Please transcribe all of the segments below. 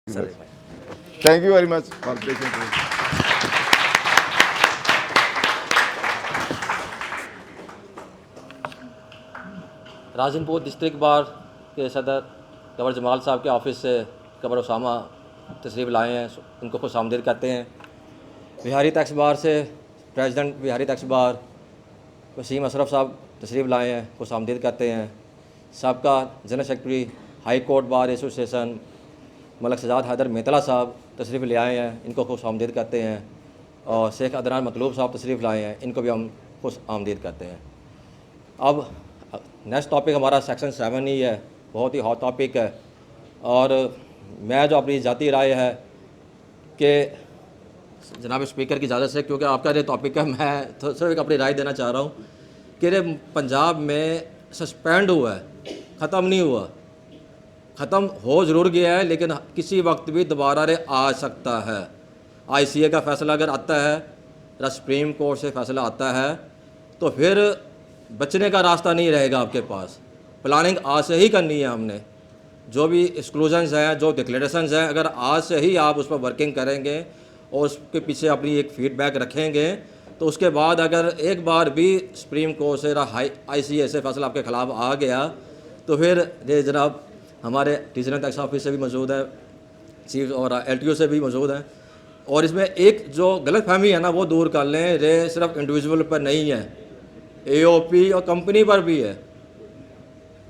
Sir Thank you very much for patiently. Rajanpur district bar के सदर कमर जमाल साहब के ऑफिस से कमर उसामा तशरीफ़ लाए हैं, उनको खुश आमदीद कहते हैं। बिहारी टैक्स बार से president Vehari tax bar Waseem Ashraf साहब तशरीफ़ लाए हैं, खुश आमदीद कहते हैं। सबका general secretary high court bar association Malik Sajjad Haider Metla साहब तशरीफ़ ले आए हैं, इनको खुश आमदीद कहते हैं। और शेख अदनान मतलूब साहब तशरीफ़ लाए हैं, इनको भी हम खुश आमदीद कहते हैं। अब नेक्स्ट टॉपिक हमारा सेक्शन 7 ही है, बहुत ही हॉट टॉपिक है। और मैं जो अपनी ज़ाती राय है कि जनाब स्पीकर की इजाज़त से, क्योंकि आपका ये टॉपिक है, मैं तो सिर्फ एक अपनी राय देना चाह रहा हूँ कि ये पंजाब में सस्पेंड हुआ है, ख़त्म नहीं हुआ। ख़त्म हो ज़रूर गया है, लेकिन किसी वक्त भी दोबारा रे आ सकता है। ICA का फ़ैसला अगर आता है या सुप्रीम कोर्ट से फ़ैसला आता है तो फिर बचने का रास्ता नहीं रहेगा आपके पास। प्लानिंग आज से ही करनी है हमने, जो भी एक्सक्लूजन्स हैं, जो डिक्लेरेशंस हैं, अगर आज से ही आप उस पर वर्किंग करेंगे और उसके पीछे अपनी एक फीडबैक रखेंगे तो उसके बाद अगर एक बार भी सुप्रीम कोर्ट से ICA से फैसला आपके ख़िलाफ़ आ गया तो फिर ये जनाब हमारे रीजनल टैक्स ऑफिस से भी मौजूद है, चीफ और LTO से भी मौजूद हैं। और इसमें एक जो गलत फहमी है ना, वो दूर कर लें। ये सिर्फ इंडिविजुअल पर नहीं है, AOP और कंपनी पर भी है।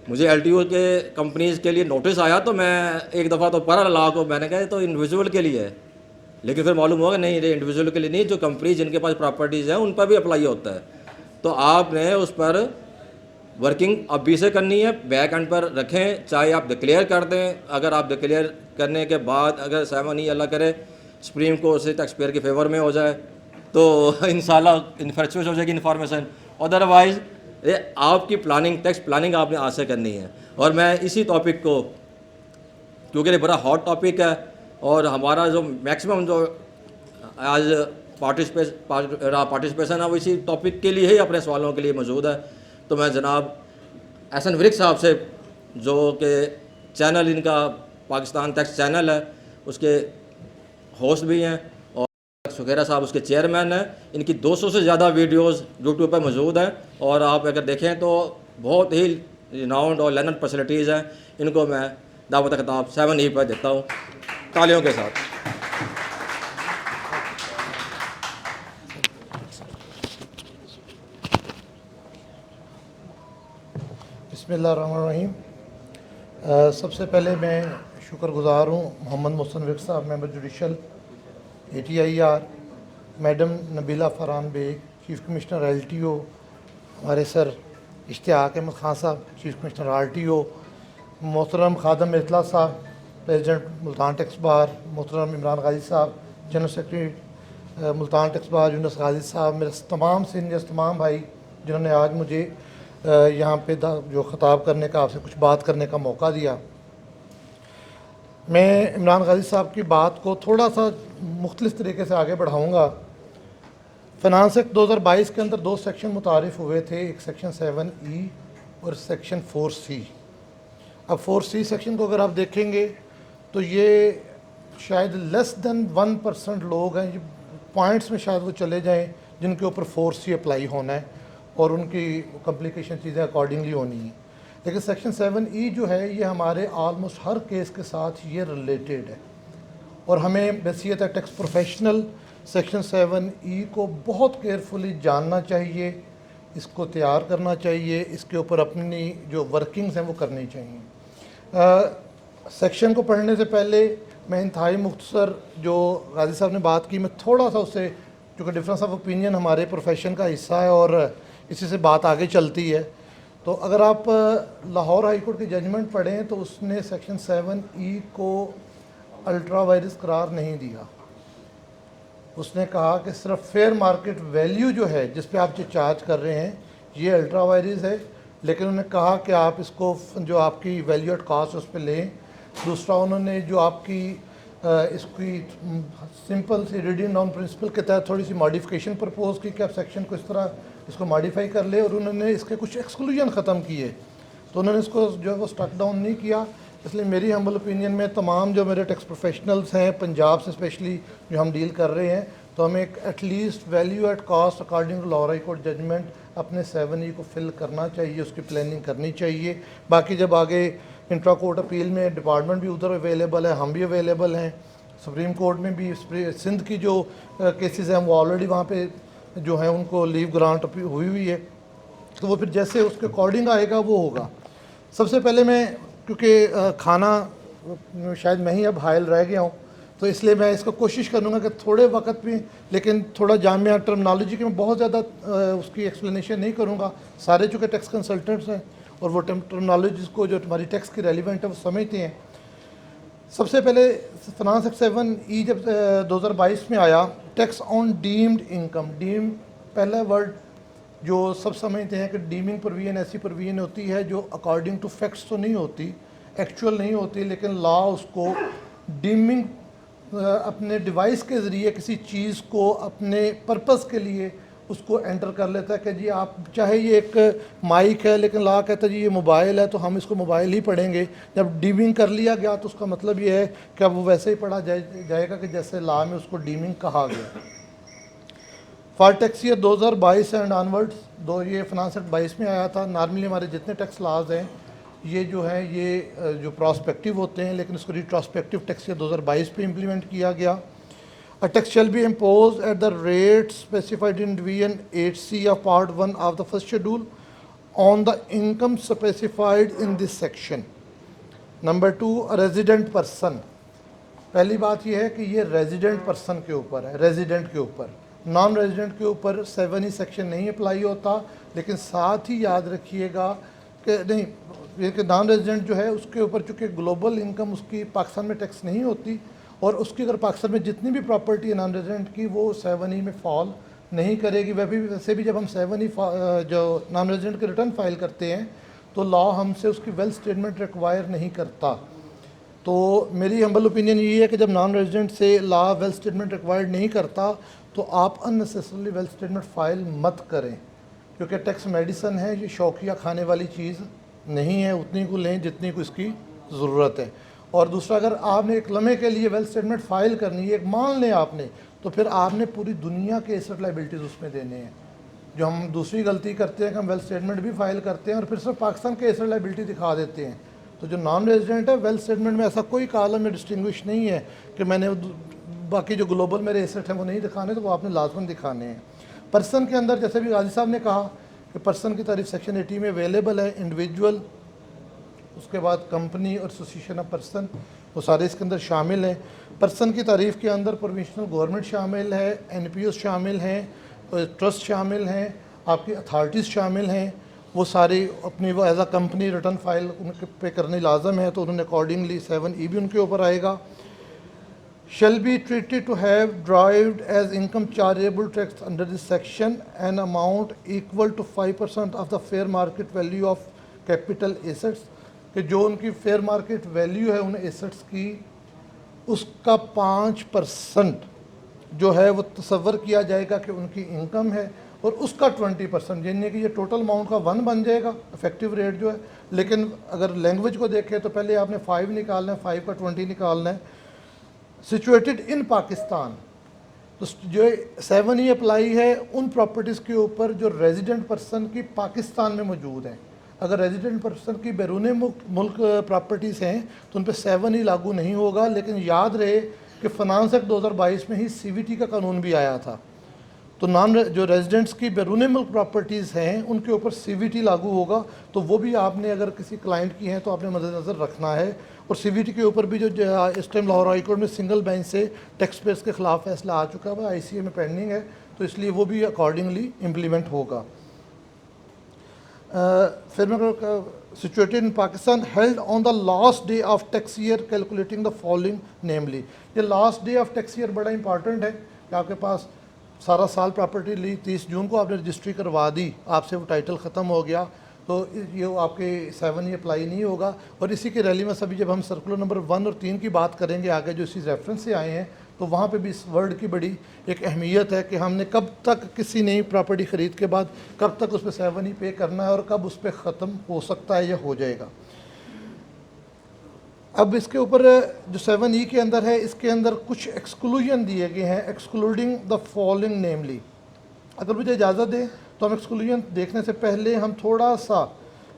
मुझे LTO के कंपनीज़ के लिए नोटिस आया तो मैं एक दफ़ा तो पढ़ा ला को, मैंने कहा तो इंडिविजुअल के लिए है, लेकिन फिर मालूम होगा नहीं, ये इंडिविजुअल के लिए नहीं, जो कंपनी जिनके पास प्रॉपर्टीज़ हैं उन पर भी अप्लाई होता है। तो आपने उस पर वर्किंग अभी से करनी है, बैक एंड पर रखें, चाहे आप डिक्लेयर कर दें। अगर आप डिक्लेयर करने के बाद अगर 7 ही अल्लाह करे सुप्रीम कोर्ट से टैक्स पेयर के फेवर में हो जाए तो इंशाल्लाह इन्फेक्चुअस हो जाएगी इन्फॉर्मेशन। अदरवाइज़ ये आपकी प्लानिंग, टैक्स प्लानिंग आपने आज से करनी है। और मैं इसी टॉपिक को, क्योंकि ये बड़ा हॉट टॉपिक है और हमारा जो मैक्सिमम जो आज पार्टिसिपेशन है वो इसी टॉपिक के लिए ही अपने सवालों के लिए मौजूद है। तो मैं जनाब एहसन वरिक साहब से, जो कि चैनल इनका पाकिस्तान टैक्स चैनल है, उसके होस्ट भी हैं, और सुखैरा साहब उसके चेयरमैन हैं। इनकी 200 से ज़्यादा वीडियोस यूट्यूब पर मौजूद हैं और आप अगर देखें तो बहुत ही रिनाउंड और लर्नड पर्सनैलिटीज़ हैं। इनको मैं दावत खिताब 7 पर देता हूँ, तालियों के साथ। बिस्मिल्लाहिर्रहमानिर्रहीम। सबसे पहले मैं शुक्रगुज़ार हूँ Mohammad Mohsin Warik sahab, member judicial ATIR, madam Nabila Farhan Baig, chief commissioner LTO, हमारे sir Ishtiaq Ahmed Khan sahab, chief commissioner RTO, मोहतरम खादम मेतला साहब, प्रेसिडेंट मुल्तान टैक्स बार, मोहतरम इमरान गाजी साहब, general secretary Multan tax bar Younus Ghazi साहब, मेरे तमाम सीनियर्स, तमाम भाई जिन्होंने आज मुझे यहाँ पे जो ख़ताब करने का, आपसे कुछ बात करने का मौका दिया। मैं इमरान गाजी साहब की बात को थोड़ा सा मुख्तलिफ तरीके से आगे बढ़ाऊँगा। फ़ाइनेंस एक्ट 2022 के अंदर 2 सेक्शन मुतारिफ़ हुए थे, एक सेक्शन 7E और सेक्शन 4C। अब 4C सेक्शन को अगर आप देखेंगे तो ये शायद लेस दैन 1% लोग हैं, पॉइंट्स में शायद वो चले जाएं जिनके ऊपर 4C अप्लाई होना है और उनकी कम्प्लिकेशन चीज़ें अकॉर्डिंगली होनी है। लेकिन सेक्शन 7E जो है ये हमारे आलमोस्ट हर केस के साथ ये रिलेटेड है और हमें बैसियत टैक्स प्रोफेशनल सेक्शन 7E को बहुत केयरफुली जानना चाहिए, इसको तैयार करना चाहिए, इसके ऊपर अपनी जो वर्किंग्स हैं वो करनी चाहिए। सेक्शन को पढ़ने से पहले मैं इंतहाई मुख्तसर जो गाजी साहब ने बात की, मैं थोड़ा सा उससे, क्योंकि डिफरेंस ऑफ ओपिनियन हमारे प्रोफेशन का हिस्सा है और इसी से बात आगे चलती है। तो अगर आप लाहौर हाई कोर्ट की जजमेंट पढ़ें तो उसने सेक्शन 7E को अल्ट्रा वायरस करार नहीं दिया। उसने कहा कि सिर्फ फेयर मार्केट वैल्यू जो है जिस पे आप जो चार्ज कर रहे हैं ये अल्ट्रा वायरस है, लेकिन उन्होंने कहा कि आप इसको जो आपकी वैल्यू एट कॉस्ट उस पर लें। दूसरा, उन्होंने जो आपकी इसकी सिंपल सी रीडिंग डाउन प्रिंसिपल के तहत थोड़ी सी मॉडिफिकेशन प्रपोज की कि आप सेक्शन को इस तरह इसको मॉडिफाई कर ले, और उन्होंने इसके कुछ एक्सक्लूजन ख़त्म किए। तो उन्होंने इसको जो है वो स्टक डाउन नहीं किया, इसलिए मेरी हम्बल ओपिनियन में तमाम जो मेरे टैक्स प्रोफेशनल्स हैं पंजाब से स्पेशली जो हम डील कर रहे हैं, तो हमें एक at least value at cost according to Lahore high court judgement अपने 7E को फिल करना चाहिए, उसकी प्लानिंग करनी चाहिए। बाकी जब आगे इंट्रा कोर्ट अपील में डिपार्टमेंट भी उधर अवेलेबल है, हम भी अवेलेबल हैं, सुप्रीम कोर्ट में भी सिंध की जो केसेस हैं वो ऑलरेडी वहाँ पे जो है उनको लीव ग्रांट हुई हुई है, तो वो फिर जैसे उसके अकॉर्डिंग आएगा वो होगा। सबसे पहले मैं क्योंकि खाना शायद मैं ही अब हायल रह गया हूँ, तो इसलिए मैं इसको कोशिश करूँगा कि थोड़े वक्त में, लेकिन थोड़ा जामिया टर्मिनोलॉजी की मैं बहुत ज़्यादा उसकी एक्सप्लेनेशन नहीं करूँगा। सारे चूँकि टैक्स कंसल्टेंट्स हैं और वो टर्मिनोलॉजीज़ को जो हमारी टैक्स की रेलिवेंट है वो समझते हैं। सबसे पहले फाइनेंस एक्ट 7E जब 2022 में आया, tax on deemed income, deem पहला वर्ड जो सब समझते हैं कि डीमिंग प्रोविजन ऐसी प्रोविजन होती है जो अकॉर्डिंग टू फैक्ट्स तो नहीं होती, एक्चुअल नहीं होती, लेकिन लॉ उसको डीमिंग अपने डिवाइस के ज़रिए किसी चीज़ को अपने पर्पस के लिए उसको एंटर कर लेता है कि जी आप चाहे ये एक माइक है लेकिन लॉ कहता है जी ये मोबाइल है तो हम इसको मोबाइल ही पढ़ेंगे। जब डीमिंग कर लिया गया तो उसका मतलब ये है कि अब वो वैसे ही पढ़ा जाएगा कि जैसे लॉ में उसको डीमिंग कहा गया। For tax year 2022 and onwards, ये फाइनेंस एक्ट 22 में आया था। नॉर्मली हमारे जितने टैक्स लाज हैं ये जो है ये जो प्रॉस्पेक्टिव होते हैं, लेकिन इसको रिट्रोस्पेक्टिव टैक्स ईयर 2022 पे इम्प्लीमेंट किया गया। A tax shall be imposed at the rate specified in Division 8C of Part 1 of the first schedule on the income specified in this section. Number 2, a resident person. पहली बात यह है कि ये resident person के ऊपर है, resident के ऊपर। नॉन रेजिडेंट के ऊपर 7E सेक्शन नहीं अप्लाई होता, लेकिन साथ ही याद रखिएगा कि नहीं, ये कि नॉन रेजिडेंट जो है उसके ऊपर चूँकि ग्लोबल इनकम उसकी पाकिस्तान में टैक्स नहीं होती, और उसकी अगर पाकिस्तान में जितनी भी प्रॉपर्टी है नॉन रेजिडेंट की वो 7E में फॉल नहीं करेगी। वैसे भी जब हम 7E जो नॉन रेजिडेंट के रिटर्न फाइल करते हैं तो लॉ हमसे उसकी वेल्थ स्टेटमेंट रिक्वायर नहीं करता। तो मेरी हम्बल ओपिनियन ये है कि जब नॉन रेजिडेंट से लॉ वेल्थ स्टेटमेंट रिक्वायर्ड नहीं करता तो आप अननेसेसरली वेल्थ स्टेटमेंट फाइल मत करें, क्योंकि टैक्स मेडिसन है, ये शौकिया खाने वाली चीज़ नहीं है। उतनी को लें जितनी को इसकी ज़रूरत है। और दूसरा, अगर आपने एक लम्हे के लिए वेल्थ स्टेटमेंट फाइल करनी है, एक मान लें आपने, तो फिर आपने पूरी दुनिया के एसेट लाइबिलिटीज़ उसमें देने हैं। जो हम दूसरी गलती करते हैं कि हम वेल्थ स्टेटमेंट भी फाइल करते हैं और फिर सिर्फ पाकिस्तान के एसेट लाइबिलिटी दिखा देते हैं। तो जो नॉन रेजिडेंट है, वेल्थ स्टेटमेंट में ऐसा कोई कॉलम या डिस्टिंग्विश नहीं है कि मैंने बाकी जो ग्लोबल मेरे एसेट हैं वो नहीं दिखाने, तो वो आपने लाजमन दिखाने हैं। पर्सन के अंदर जैसे भी गाजी साहब ने कहा कि पर्सन की तारीफ सेक्शन 80 में अवेलेबल है। इंडिविजुअल, उसके बाद कंपनी और एसोसिएशन ऑफ पर्सन, वो सारे इसके अंदर शामिल हैं। पर्सन की तारीफ़ के अंदर प्रोविजनल गवर्नमेंट शामिल है, NPOs शामिल हैं, ट्रस्ट शामिल हैं, आपकी अथॉरिटीज़ शामिल हैं। वो सारे अपनी वो एज आ कंपनी रिटर्न फाइल उनके पे करनी लाजम है, तो उन्होंने अकॉर्डिंगली 7E भी उनके ऊपर आएगा। shall be treated to have derived as income chargeable tax under this section an amount equal to 5% of the fair market value of capital assets, कि जो उनकी फेयर मार्केट वैल्यू है उन एसेट्स की, उसका 5% जो है वो तसव्वुर किया जाएगा कि उनकी इनकम है, और उसका 20%, यानी कि ये टोटल अमाउंट का 1 बन जाएगा इफेक्टिव रेट जो है। लेकिन अगर लैंग्वेज को देखें तो पहले आपने 5 निकालना है, 5 का 20 निकालना है। सिचुएटेड इन पाकिस्तान, तो जो 7E अप्लाई है उन प्रॉपर्टीज़ के ऊपर जो रेजिडेंट पर्सन की पाकिस्तान में मौजूद हैं। अगर रेजिडेंट पर्सन की बैरून मुल्क प्रॉपर्टीज़ हैं तो उन पर 7E लागू नहीं होगा। लेकिन याद रहे कि फाइनेंस एक्ट 2022 में ही CVT का कानून भी आया था, तो जो रेजिडेंट्स की बैरून मुल्क प्रॉपर्टीज़ हैं उनके ऊपर CVT लागू होगा। तो वो भी आपने अगर किसी क्लाइंट की हैं तो आपने मद्देनज़र रखना है। और CVT के ऊपर भी जो इस टाइम लाहौर हाई कोर्ट में सिंगल बेंच से टैक्स पेयर्स के ख़िलाफ़ फैसला आ चुका है, ICA में पेंडिंग है, तो इसलिए वो भी अकॉर्डिंगली इम्प्लीमेंट होगा। फिर मैं situated in Pakistan held on the last day of tax year calculating the following namely. ये last day of tax year बड़ा इंपॉर्टेंट है कि आपके पास सारा साल प्रॉपर्टी ली, 30 जून को आपने रजिस्ट्री करवा दी, आपसे वो टाइटल ख़त्म हो गया, तो ये आपके 7E अप्लाई नहीं होगा। और इसी के रैली में सभी जब हम सर्कुलर नंबर 1 और 3 की बात करेंगे आगे, जो इसी रेफरेंस से आए हैं, तो वहाँ पे भी इस वर्ड की बड़ी एक अहमियत है कि हमने कब तक किसी नई प्रॉपर्टी ख़रीद के बाद कब तक उस पर 7E पे करना है और कब उस पर ख़त्म हो सकता है या हो जाएगा। अब इसके ऊपर जो 7E के अंदर है, इसके अंदर कुछ एक्सक्लूजन दिए गए हैं, एक्सक्लूडिंग द फॉलोइंग नेमली। अगर मुझे इजाज़त दें तो हम एक्सक्लूजन देखने से पहले हम थोड़ा सा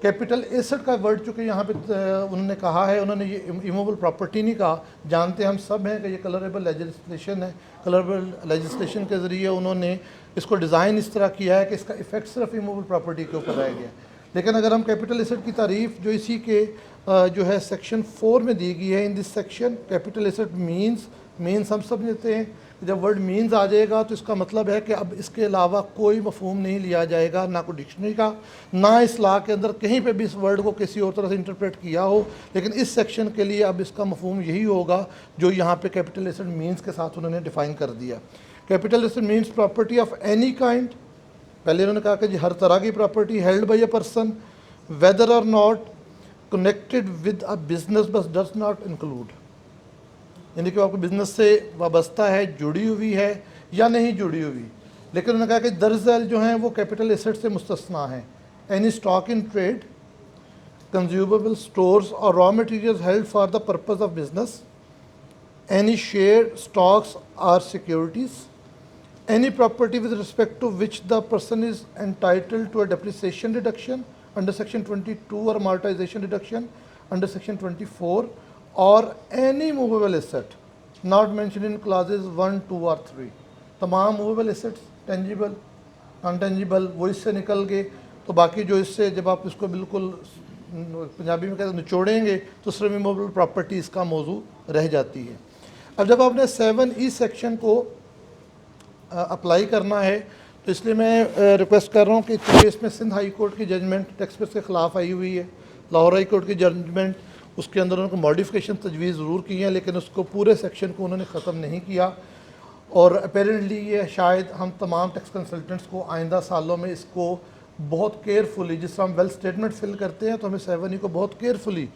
कैपिटल एसेट का वर्ड, चूँकि यहाँ पे उन्होंने कहा है, उन्होंने ये इमूवेबल प्रॉपर्टी नहीं कहा, जानते हम सब हैं कि ये कलरेबल लेजिस्लेशन है। कलरेबल लेजिस्लेशन के ज़रिए उन्होंने इसको डिज़ाइन इस तरह किया है कि इसका इफेक्ट सिर्फ इमूवेबल प्रॉपर्टी के ऊपर रह गया। लेकिन अगर हम कैपिटल एसेट की तारीफ़ जो इसी के जो है सेक्शन 4 में दी गई है, in this section capital asset means हम सब लेते हैं। जब वर्ड मीन्स आ जाएगा तो इसका मतलब है कि अब इसके अलावा कोई मफहूम नहीं लिया जाएगा, ना कोई डिक्शनरी का, ना इस लॉ के अंदर कहीं पे भी इस वर्ड को किसी और तरह से इंटरप्रेट किया हो। लेकिन इस सेक्शन के लिए अब इसका मफहूम यही होगा जो यहाँ पे कैपिटल एसेट मीन्स के साथ उन्होंने डिफ़ाइन कर दिया। Capital asset means property of any kind. पहले उन्होंने कहा कि जी हर तरह की property held by a person whether or not connected with a business but does not include, यानी कि आपको बिजनेस से वाबस्ता है, जुड़ी हुई है या नहीं जुड़ी हुई। लेकिन उन्होंने कहा कि दरअसल जो हैं वो कैपिटल एसेट से मुस्तस्ना है। Any stock in trade, consumable stores or raw materials held for the purpose of business, any share stocks or securities, any property with respect to which the person is entitled to a depreciation deduction under section 22 or amortization deduction under section 24, or any movable asset not mentioned in clauses 1, 2 or 3। तमाम movable assets, tangible, non-tangible, वो इससे निकल गए। तो बाकी जो इससे जब आप इसको बिल्कुल पंजाबी में कहते हैं निचोड़ेंगे तो सिर्फ इमूवेबल प्रॉपर्टी इसका मौजू रह जाती है। अब जब आपने 7E सेक्शन को अप्लाई करना है तो इसलिए मैं रिक्वेस्ट कर रहा हूँ कि चूँकि इसमें सिंध हाई कोर्ट की जजमेंट टैक्सपेयर्स के ख़िलाफ़ आई हुई है, लाहौर हाई कोर्ट की जजमेंट, उसके अंदर उन्होंने मॉडिफिकेशन तजवीज़ ज़रूर की हैं, लेकिन उसको पूरे सेक्शन को उन्होंने ख़त्म नहीं किया। और अपेरेंटली ये शायद हम तमाम टैक्स कंसल्टेंट्स को आइंदा सालों में इसको बहुत केयरफुली, जिस तरह हम वेल स्टेटमेंट फिल करते हैं तो हमें 7E को बहुत केयरफुली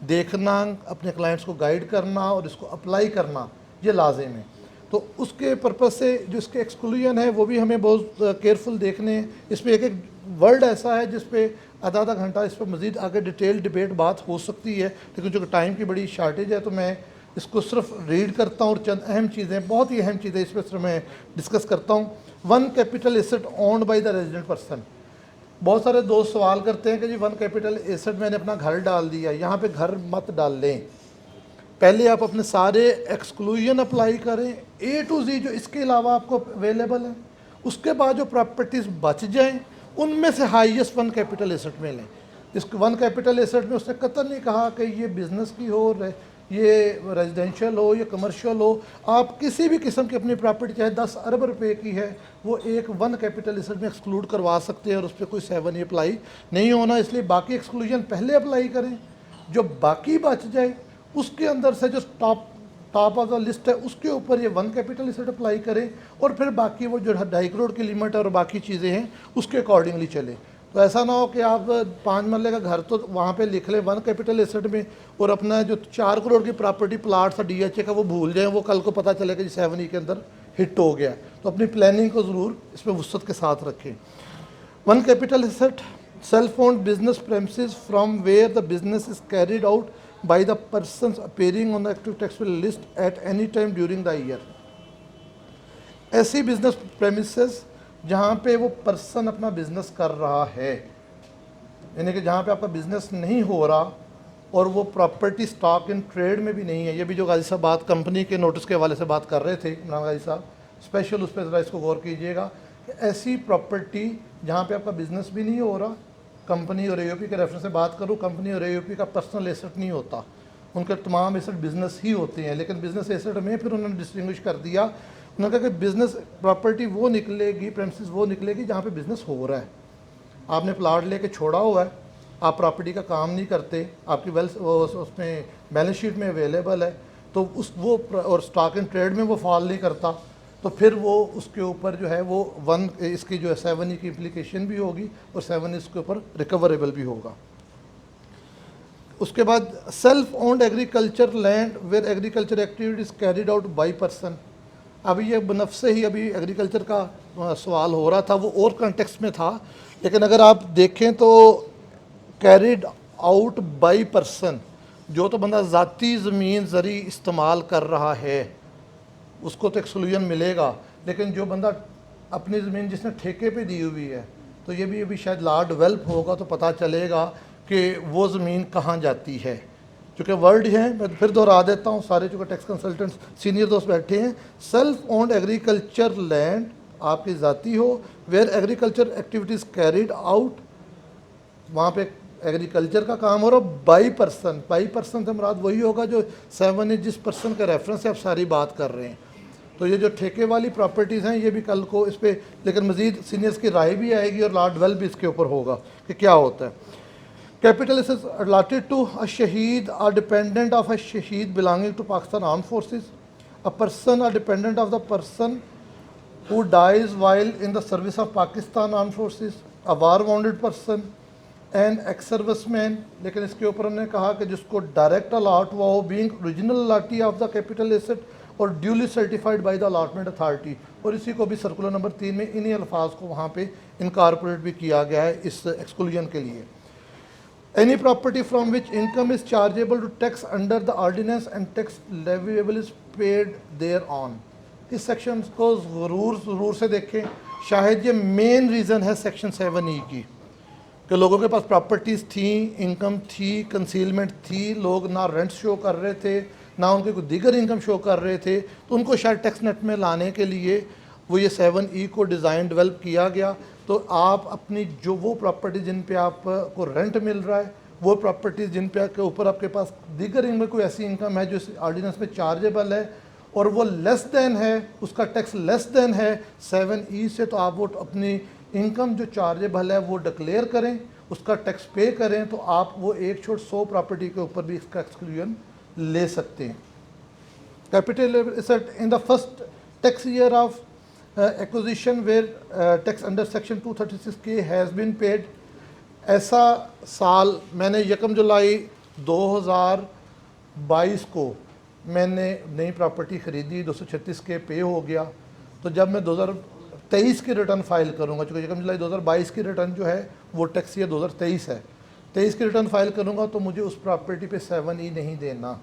देखना, अपने क्लाइंट्स को गाइड करना और इसको अप्लाई करना ये लाजिम है। तो उसके पर्पज़ से जो इसके एक्सक्लूजन है वो भी हमें बहुत केयरफुल देखने हैं। इसमें एक एक वर्ड ऐसा है जिस पे आधा घंटा इस पर मज़ीद आगे डिटेल डिबेट बात हो सकती है, लेकिन जो टाइम की बड़ी शार्टेज है तो मैं इसको सिर्फ रीड करता हूँ और चंद अहम चीज़ें, बहुत ही अहम चीज़ें इस पर सिर्फ मैं डिस्कस करता हूँ। One capital asset owned by the resident person. बहुत सारे दोस्त सवाल करते हैं कि जी वन कैपिटल एसेट मैंने अपना घर डाल दिया, यहाँ पे घर मत डाल लें, पहले आप अपने सारे एक्सक्लूजन अप्लाई करें A to Z जो इसके अलावा आपको अवेलेबल है, उसके बाद जो प्रॉपर्टीज़ बच जाएं उनमें से हाईएस्ट वन कैपिटल एसेट में लें। इस वन कैपिटल एसेट में उसने कतई नहीं कहा कि ये बिज़नेस की हो, ये रेजिडेंशियल हो या कमर्शियल हो, आप किसी भी किस्म की अपनी प्रॉपर्टी चाहे 10 अरब रुपए की है वो एक वन कैपिटल एसेट में एक्सक्लूड करवा सकते हैं और उस पर कोई 7E अप्लाई नहीं होना। इसलिए बाकी एक्सक्लूजन पहले अप्लाई करें, जो बाकी बच जाए उसके अंदर से जो टॉप ऑफ द लिस्ट है उसके ऊपर ये वन कैपिटल एसेट अप्लाई करें और फिर बाकी वो जो 2.5 करोड़ की लिमिट और बाकी चीज़ें हैं उसके अकॉर्डिंगली चले। तो ऐसा ना हो कि आप 5 मरले का घर तो वहाँ पे लिख लें वन कैपिटल एसेट में और अपना जो 4 करोड़ की प्रॉपर्टी प्लाट था DHA का वो भूल जाएं, वो कल को पता चलेगा जी 7E के अंदर हिट हो गया। तो अपनी प्लानिंग को ज़रूर इसमें वुसअत के साथ रखें। One capital asset self owned business premises from where the business is carried out by the persons appearing on the active tax bill list at any time during the year। ऐसी business premises जहाँ पे वो person अपना business कर रहा है, यानी कि जहाँ पे आपका बिजनेस नहीं हो रहा और वो प्रॉपर्टी स्टॉक इन ट्रेड में भी नहीं है। ये भी जो गाजी साहब बात कंपनी के नोटिस के हवाले से बात कर रहे थे इमरान गाजी साहब, स्पेशल उस पर ज़रा इसको गौर कीजिएगा कि ऐसी प्रॉपर्टी जहाँ पे आपका बिजनेस भी नहीं हो रहा, कंपनी और AOP के रेफरेंस से बात करूँ, कंपनी और AOP का पर्सनल एसेट नहीं होता, उनके तमाम एसेट बिजनेस ही होते हैं। लेकिन बिजनेस एसेट में फिर उन्होंने डिस्टिंग्विश कर दिया, उन्होंने कहा कि बिजनेस प्रॉपर्टी वो निकलेगी, प्रेमिसेस वो निकलेगी जहाँ पे बिजनेस हो रहा है। आपने प्लाट लेके छोड़ा हुआ है, आप प्रॉपर्टी का काम नहीं करते, आपकी उसमें बैलेंस शीट में अवेलेबल है, तो उस वो और स्टॉक इन ट्रेड में वो फॉल नहीं करता, तो फिर वो उसके ऊपर जो है वो वन इसकी जो है 7E की इम्प्लीकेशन भी होगी और 7E इसके ऊपर रिकवरेबल भी होगा। उसके बाद self owned agriculture land where agriculture activities carried out by person. अभी ये बनफ से ही अभी एग्रीकल्चर का सवाल हो रहा था, वो और कॉन्टेक्स्ट में था, लेकिन अगर आप देखें तो कैरिड आउट बाई पर्सन जो तो बंदा ज़ाती ज़मीन ज़री इस्तेमाल कर रहा है उसको तो एक्सक्लूजन मिलेगा, लेकिन जो बंदा अपनी ज़मीन जिसने ठेके पे दी हुई है, तो ये भी अभी शायद लॉ डेवलप होगा तो पता चलेगा कि वो ज़मीन कहाँ जाती है। चूँकि वर्ड है, मैं फिर दोहरा देता हूँ, सारे चूँकि टैक्स कंसल्टेंट्स सीनियर दोस्त बैठे हैं। सेल्फ ओन्ड एग्रीकल्चर लैंड आपकी ज़ाती हो, where agriculture activities carried out, वहाँ पे एग्रीकल्चर का काम हो रहा है बाई पर्सन से मुराद वही होगा जो 7 जिस पर्सन का रेफरेंस से आप सारी बात कर रहे हैं। तो ये जो ठेके वाली प्रॉपर्टीज़ हैं ये भी कल को इस पर लेकिन मज़ीद सीनियर्स की राय भी आएगी और लॉ डेवलप भी इसके ऊपर होगा कि क्या होता है। Capital is allotted to a shaheed or dependent of a shaheed belonging to Pakistan arm forces, a person or dependent of the person who dies while in the service of Pakistan Armed Forces, a war wounded person, an ex serviceman. लेकिन इसके ऊपर उन्होंने कहा कि जिसको direct allot हुआ हो being original allottee of the capital asset और duly certified by the allotment authority, और इसी को भी सर्कुलर नंबर 3 में इन्हीं अल्फाज को वहाँ पे इनकॉर्पोरेट भी किया गया है इस एक्सक्लूजन के लिए। Any property from which income is chargeable to tax under the ordinance and tax leviable is paid thereon. इस सेक्शन को ज़रूर से देखें, शायद ये मेन रीज़न है सेक्शन 7E की कि लोगों के पास प्रॉपर्टीज़ थी, इनकम थी, कंसीलमेंट थी, लोग ना रेंट शो कर रहे थे ना उनके कोई दीगर इनकम शो कर रहे थे, तो उनको शायद टैक्स नेट में लाने के लिए वो ये 7E को डिज़ाइन डेवलप किया गया। तो आप अपनी जो वो प्रॉपर्टी जिन पे आपको रेंट मिल रहा है, वो प्रॉपर्टीज़ जिन पे के ऊपर आपके पास दीगर इनमें कोई ऐसी इनकम है जो इस ऑर्डिनेंस में चार्जेबल है और वो लेस देन है, उसका टैक्स लेस देन है 7E से, तो आप वो अपनी इनकम जो चार्जेबल है वो डिक्लेयर करें, उसका टैक्स पे करें, तो आप वो एक छोट 100 प्रॉपर्टी के ऊपर भी इसका एक्सक्लूजन ले सकते हैं। Capital asset in the first tax year of acquisition where tax under section 236K has been paid. ऐसा साल मैंने 1 जुलाई 2022 को मैंने नई प्रॉपर्टी ख़रीदी, 236K पे हो गया। तो जब मैं 2023 की रिटर्न फाइल करूंगा, चूँकि 1 जुलाई 2022 की रिटर्न जो है वो टैक्स ईयर 2023 है, 23 की रिटर्न फाइल करूंगा तो मुझे उस प्रॉपर्टी पे 7E नहीं देना।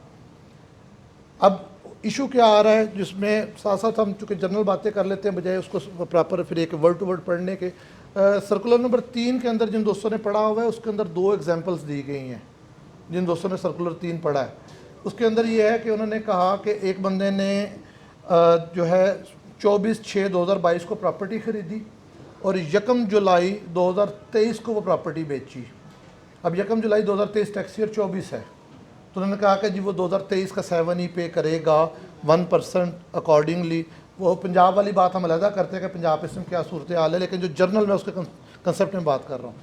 अब इशू क्या आ रहा है जिसमें साथ साथ हम चूँकि जनरल बातें कर लेते हैं बजाय उसको प्रॉपर फिर एक वर्ड टू वर्ड पढ़ने के। सर्कुलर नंबर 3 के अंदर जिन दोस्तों ने पढ़ा हुआ है उसके अंदर 2 एग्जाम्पल्स दी गई हैं। जिन दोस्तों ने सर्कुलर 3 पढ़ा है उसके अंदर ये है कि उन्होंने कहा कि एक बंदे ने जो है 24/6/2022 को प्रॉपर्टी ख़रीदी और 1 जुलाई 2023 को वो प्रॉपर्टी बेची। अब 1 जुलाई 2023 टैक्स ईयर 24 है, तो उन्होंने कहा कि जी वो 2023 का 7E पे करेगा 1% अकॉर्डिंगली। वो पंजाब वाली बात हम अलहदा करते हैं कि पंजाब इसमें क्या सूरत हाल है, लेकिन जो जर्नल में उसके कंसेप्ट में बात कर रहा हूँ।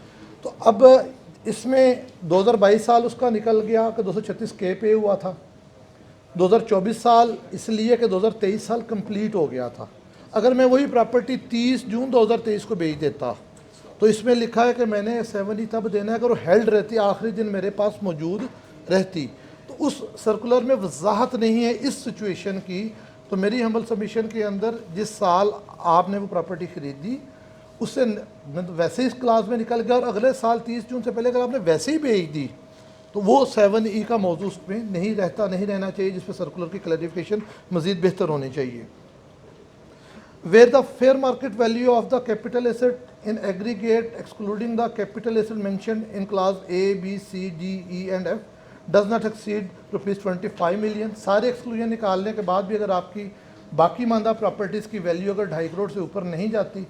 तो अब इसमें 2022 साल उसका निकल गया कि 236K पे हुआ था, 2024 साल इसलिए कि 2023 साल कंप्लीट हो गया था। अगर मैं वही प्रॉपर्टी 30 जून 2023 को बेच देता तो इसमें लिखा है कि मैंने 7E तब देना है अगर वो हेल्ड रहती, आखिरी दिन मेरे पास मौजूद रहती। तो उस सर्कुलर में वजाहत नहीं है इस सिचुएशन की। तो मेरी हम्बल सबमिशन के अंदर जिस साल आपने वो प्रॉपर्टी ख़रीदी उससे वैसे ही इस क्लास में निकल गया और अगले साल 30 जून से पहले अगर आपने वैसे ही बेच दी तो वो 7E का मौजू उसमें नहीं रहना चाहिए, जिस पर सर्कुलर की क्लैरिफिकेशन मज़ीद बेहतर होनी चाहिए। Where the fair market value of the capital asset in aggregate excluding the capital asset mention in class A, B, C, D, E and F does not exceed ₹25 million. सारे exclusion निकालने के बाद भी अगर आपकी बाकी मानदा प्रॉपर्टीज़ की value अगर 2.5 करोड़ से ऊपर नहीं जाती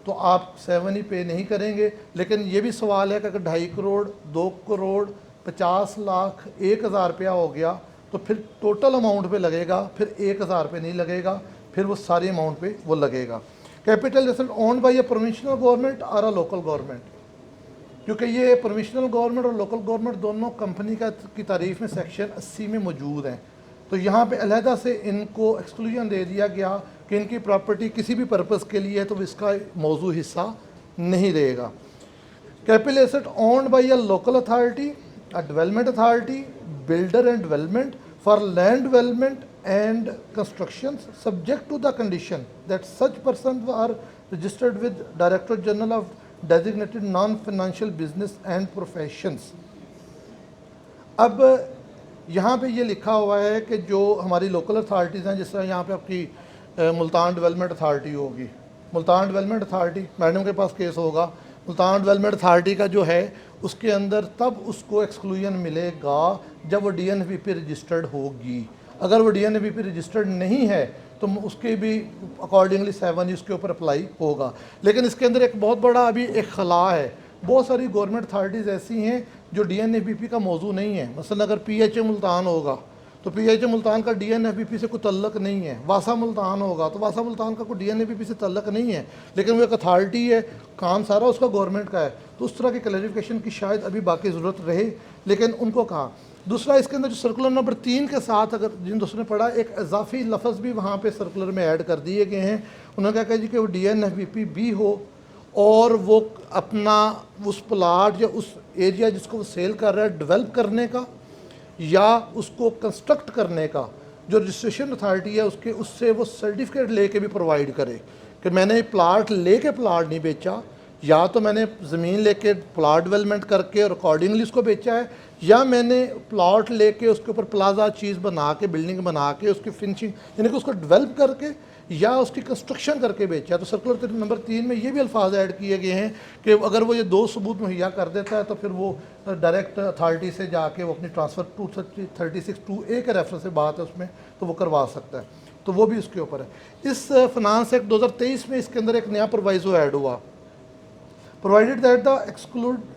तो आप 7E पे नहीं करेंगे। लेकिन ये भी सवाल है कि अगर 2.5 करोड़, 2 करोड़ 50 लाख 1,000 रुपया हो गया तो फिर टोटल अमाउंट पे लगेगा, फिर 1,000 पे नहीं लगेगा, फिर वो सारे अमाउंट पे वो लगेगा। Capital asset owned by a provincial government और अ लोकल गवर्नमेंट, क्योंकि ये प्रोविंशनल गवर्नमेंट और लोकल गवर्नमेंट दोनों कंपनी की तारीफ में सेक्शन 80 में मौजूद हैं। तो यहाँ पे अलहदा से इनको एक्सक्लूजन दे दिया गया कि इनकी प्रॉपर्टी किसी भी पर्पज़ के लिए है तो इसका मौजू हिस्सा नहीं रहेगा। Capital asset owned by a local authority, a development authority, builder and development for land development and construction subject to the condition that such person are registered with director general of designated non financial business and professions. अब यहाँ पे ये लिखा हुआ है कि जो हमारी लोकल अथॉरिटीज़ हैं, जिस तरह यहाँ पे आपकी मुल्तान डेवलपमेंट अथॉरिटी होगी, मुल्तान डेवलपमेंट अथॉरिटी मैडम के पास केस होगा, मुल्तान डेवलपमेंट अथॉरिटी का जो है उसके अंदर तब उसको एक्सक्लूजन मिलेगा जब वो DNFBP रजिस्टर्ड होगी। अगर वो DNFBP रजिस्टर्ड नहीं है तो उसके भी अकॉर्डिंगली 7 उसके ऊपर अप्लाई होगा। लेकिन इसके अंदर एक बहुत बड़ा अभी एक खला है, बहुत सारी गवर्नमेंट अथॉरिटीज़ ऐसी हैं जो DNFBP का मौजू नहीं है। मसलन अगर PHA मुल्तान होगा तो PHA मुल्तान का DNFBP से कोई तल्लक नहीं है, वासा मुल्तान होगा तो वासा मुल्तान का कोई DNFBP से तल्लक नहीं है, लेकिन वो एक अथॉरिटी है, काम सारा उसका गवर्नमेंट का है। तो उस तरह की क्लैरिफिकेशन की शायद अभी बाकी ज़रूरत रहे, लेकिन उनको कहा। दूसरा, इसके अंदर जो सर्कुलर नंबर 3 के साथ अगर जिन दोस्तों ने पढ़ा, एक इजाफी लफ्ज़ भी वहाँ पे सर्कुलर में ऐड कर दिए गए हैं। उन्होंने कहा जी कि वो DNFBP भी हो और वो अपना उस प्लाट या उस एरिया जिसको वो सेल कर रहा है डेवलप करने का या उसको कंस्ट्रक्ट करने का जो रजिस्ट्रेशन अथॉरिटी है उसके उससे वो सर्टिफिकेट लेके भी प्रोवाइड करे कि मैंने प्लाट लेके प्लाट नहीं बेचा, या तो मैंने ज़मीन लेके प्लाट डेवलपमेंट करके और अकॉर्डिंगली उसको बेचा है, या मैंने प्लाट लेके उसके ऊपर प्लाजा चीज़ बना के बिल्डिंग बना के उसकी फिनिशिंग यानी कि उसको डेवलप करके या उसकी कंस्ट्रक्शन करके बेचा। तो सर्कुलर नंबर 3 में ये भी अल्फाज ऐड किए गए हैं कि अगर वो ये 2 सबूत मुहैया कर देता है तो फिर वो डायरेक्ट अथॉरिटी से जाके वो अपनी ट्रांसफ़र 236(2)A के रेफरेंस से बात है उसमें तो वो करवा सकता है। तो वो भी उसके ऊपर है। इस फाइनेंस एक्ट 2023 में इसके अंदर एक नया प्रोवाइजो ऐड हुआ, provided that the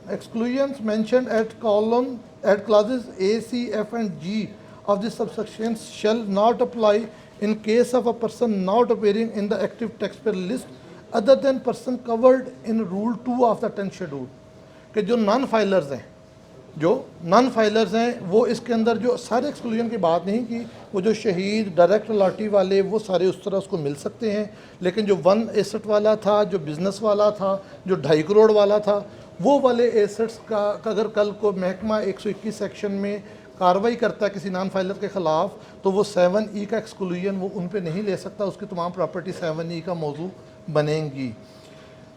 exclusions mentioned at clauses A, C, F and G of this subsection shall not apply in case of a person not appearing in the active taxpayer list other than person covered in rule 2 of the 10th schedule। कि जो non filers हैं वो इसके अंदर जो सारे exclusion की बात नहीं की, वो जो शहीद डायरेक्ट लॉटरी वाले वो सारे उस तरह उसको मिल सकते हैं, लेकिन जो 1 एसेट वाला था, जो बिज़नेस वाला था, जो 2.5 करोड़ वाला था, वो वाले एसेट्स का अगर कल को महकमा 121 सेक्शन में कार्रवाई करता है किसी नॉन फाइलर के ख़िलाफ़ तो वो 7E का एक्सक्लूजन वो उन पे नहीं ले सकता, उसकी तमाम प्रॉपर्टी 7E का मौजू बनेंगी।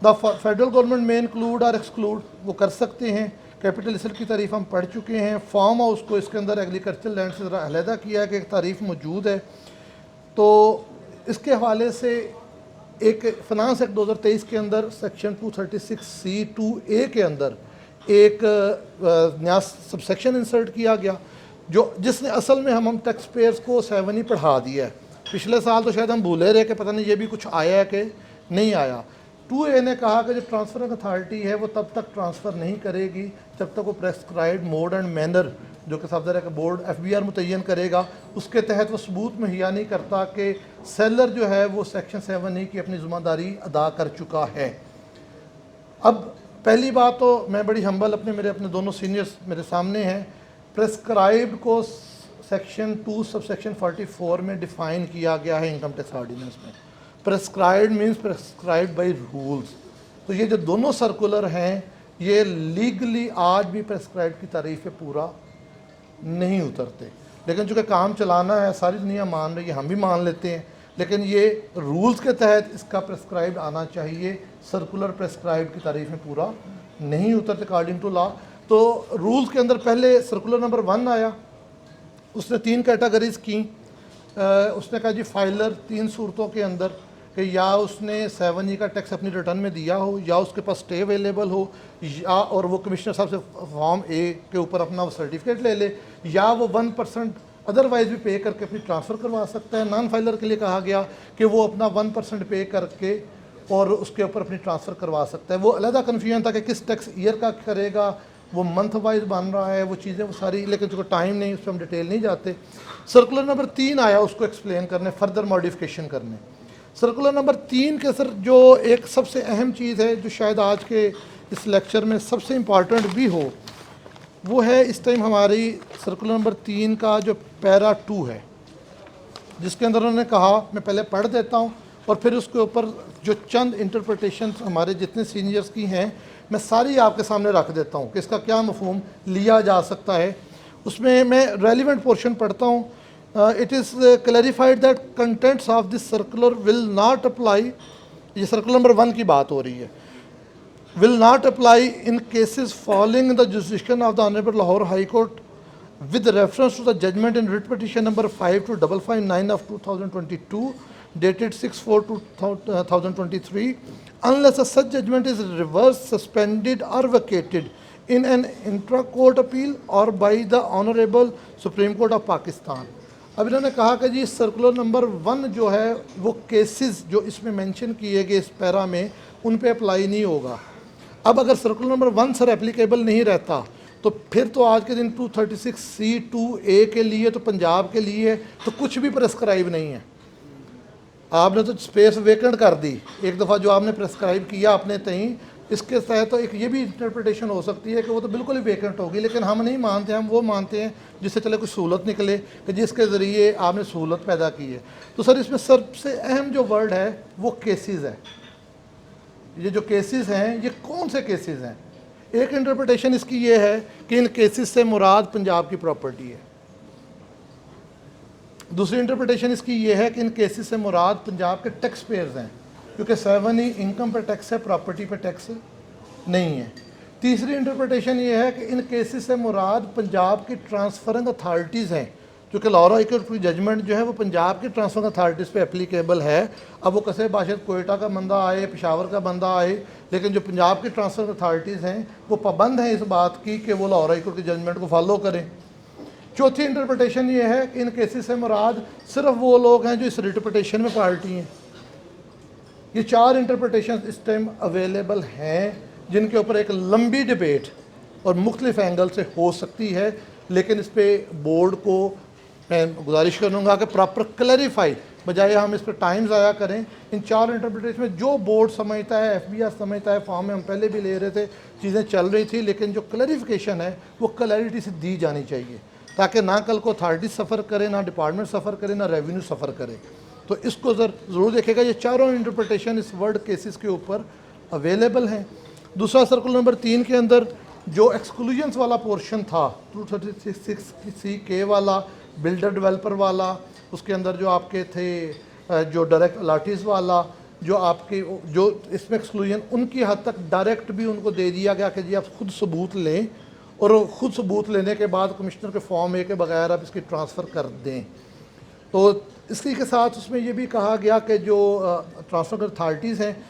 द फेडरल गवर्नमेंट में इंक्लूड और एक्सक्लूड वो कर सकते हैं। कैपिटल एसेट की तारीफ हम पढ़ चुके हैं। फार्म हाउस को इसके अंदर एग्रीकल्चर लैंड से ज़रा अलहदा किया है कि एक तारीफ मौजूद है। तो इसके हवाले से एक फाइनेंस एक्ट 2023 के अंदर सेक्शन 236(c)(2)A के अंदर एक नया सबसेक्शन इंसर्ट किया गया जिसने असल में हम टैक्स पेयर्स को 7E पढ़ा दिया है। पिछले साल तो शायद हम भूले रहे कि पता नहीं ये भी कुछ आया है कि नहीं आया। 2A ने कहा कि जो ट्रांसफर अथॉरिटी है वो तब तक ट्रांसफ़र नहीं करेगी जब तक वो प्रेस्क्राइब्ड मोड एंड मैनर जो कि सफदर का बोर्ड FBR मुतय्यन करेगा उसके तहत वो सबूत मुहैया नहीं करता कि सेलर जो है वो सेक्शन 7E की अपनी ज़िम्मेदारी अदा कर चुका है। अब पहली बात तो मैं बड़ी हम्बल मेरे दोनों सीनियर्स मेरे सामने हैं। प्रेस्क्राइब्ड को सेक्शन 2 सबसेक्शन 44 में डिफ़ाइन किया गया है इनकम टैक्स ऑर्डिनेंस में। Prescribed means prescribed by rules. तो ये जो दोनों सर्कुलर हैं ये लीगली आज भी प्रेस्क्राइब्ड की तारीफ़ पे पूरा नहीं उतरते, लेकिन चूँकि काम चलाना है, सारी दुनिया मान रही है, हम भी मान लेते हैं, लेकिन ये रूल्स के तहत इसका प्रेस्क्राइब्ड आना चाहिए। सर्कुलर प्रेस्क्राइब्ड की तारीफ़ में पूरा नहीं उतरते अकॉर्डिंग टू लॉ। तो रूल्स के अंदर पहले सर्कुलर नंबर 1 आया, उसने 3 कैटेगरीज की। उसने कहा जी फाइलर 3 सूरतों के अंदर कि या उसने 7E का टैक्स अपनी रिटर्न में दिया हो, या उसके पास स्टे अवेलेबल हो, या और वो कमिश्नर साहब से फॉर्म A के ऊपर अपना वो सर्टिफिकेट ले ले, या वो 1% अदरवाइज भी पे करके अपनी ट्रांसफ़र करवा सकता है। नॉन फाइलर के लिए कहा गया कि वो अपना 1% पे करके और उसके ऊपर अपनी ट्रांसफ़र करवा सकता है। वो अलहदा कन्फ्यूजन था कि किस टैक्स ईयर का करेगा, वो मंथ वाइज बन रहा है, वो चीज़ें वो सारी, लेकिन जो टाइम नहीं उस पर हम डिटेल नहीं जाते। सर्कुलर नंबर 3 आया उसको एक्सप्लेन करने, फर्दर मॉडिफिकेशन करने। सर्कुलर नंबर 3 के सर जो एक सबसे अहम चीज़ है जो शायद आज के इस लेक्चर में सबसे इम्पॉर्टेंट भी हो, वो है इस टाइम हमारी सर्कुलर नंबर 3 का जो पैरा 2 है, जिसके अंदर उन्होंने कहा, मैं पहले पढ़ देता हूँ और फिर उसके ऊपर जो चंद इंटरप्रिटेशन हमारे जितने सीनियर्स की हैं मैं सारी आपके सामने रख देता हूँ कि इसका क्या मफहूम लिया जा सकता है। उसमें मैं रेलिवेंट पोर्शन पढ़ता हूँ। It is clarified that contents of this circular will not apply, ये सर्कुलर नंबर 1 की बात हो रही है, will not apply in cases following the jurisdiction of the honourable Lahore high court with reference to the judgment in writ petition number 52559 of 2022 dated 6/4/2023, unless a such judgment is reversed, suspended or vacated in an intra-court appeal or by the Honorable Supreme Court of Pakistan। अब इन्होंने कहा कि जी circular number 1 जो है वो cases जो इसमें mention किए गए इस पैरा में उन पे अप्लाई नहीं होगा। अब अगर सर्कुलर नंबर 1 सर एप्लीकेबल नहीं रहता तो फिर तो आज के दिन 236C2A के लिए तो पंजाब के लिए तो कुछ भी प्रेस्क्राइब नहीं है। आपने तो स्पेस वेकेंट कर दी एक दफ़ा जो आपने प्रेस्क्राइब किया अपने तहीं, इसके तहत तो एक ये भी इंटरप्रिटेशन हो सकती है कि वो तो बिल्कुल ही वेकेंट होगी, लेकिन हम नहीं मानते, हम वो मानते हैं जिससे चले कुछ सहूलत निकले कि जिसके ज़रिए आपने सहूलत पैदा की है। तो सर इसमें सबसे अहम जो वर्ड है वो केसेस है। ये जो केसेस हैं ये कौन से केसेस हैं? एक इंटरप्रिटेशन इसकी ये है कि इन केसेस से मुराद पंजाब की प्रॉपर्टी है। दूसरी इंटरप्रिटेशन इसकी ये है कि इन केसेस से मुराद पंजाब के टैक्स पेयर्स हैं, क्योंकि 7 ही इनकम पे टैक्स है, प्रॉपर्टी पे टैक्स नहीं है। तीसरी इंटरप्रिटेशन ये है कि इन केसेस से मुराद पंजाब की ट्रांसफरिंग अथॉरिटीज़ हैं, क्योंकि लाहौर हाई कोर्ट की जजमेंट जो है वो पंजाब की ट्रांसफरिंग अथॉरिटीज़ पे एप्लीकेबल है। अब वो कसे बाशद कोयटा का बंदा आए, पेशावर का बंदा आए, लेकिन जो पंजाब की ट्रांसफरिंग अथॉरिटीज़ हैं वो पाबंद हैं इस बात की कि वो लाहौर हाई कोर्ट की जजमेंट को फॉलो करें। चौथी इंटरप्रिटेशन ये है कि इन केसेस से मुराद सिर्फ वो लोग हैं जो इस रिट पिटीशन में पार्टी हैं। ये 4 इंटरप्रिटेशन इस टाइम अवेलेबल हैं जिनके ऊपर एक लंबी डिबेट और मुख्तलिफ एंगल से हो सकती है, लेकिन इस पर बोर्ड को मैं गुजारिश करूँगा कि प्रॉपर क्लैरिफाई, बजाय हम इस पर टाइम ज़ाया करें। इन 4 इंटरप्रिटेशन में जो बोर्ड समझता है, FBR समझता है, फॉर्म में हम पहले भी ले रहे थे, चीज़ें चल रही थी, लेकिन जो क्लैरिफिकेशन है वो क्लैरिटी से दी जानी चाहिए, ताकि ना कल को अथॉरिटी सफ़र करे, ना डिपार्टमेंट सफ़र करे, ना रेवेन्यू सफ़र करे। तो इसको ज़रूर देखेगा। ये चारों इंटरप्रिटेशन इस वर्ड केसेस के ऊपर अवेलेबल हैं। दूसरा सर्कुलर नंबर 3 के अंदर जो एक्सक्लूजन्स वाला पोर्शन था 236C वाला, बिल्डर डेवलपर वाला, उसके अंदर जो आपके थे जो डायरेक्ट अलाटीज़ वाला, जो आपके जो इसमें एक्सक्लूजन उनकी हद तक डायरेक्ट भी उनको दे दिया गया कि जी आप खुद सबूत लें, और ख़ुद सबूत लेने के बाद कमिश्नर के फॉर्म ए के बगैर आप इसकी ट्रांसफ़र कर दें। तो इसी के साथ उसमें ये भी कहा गया कि जो ट्रांसफ़र अथॉरिटीज़ हैं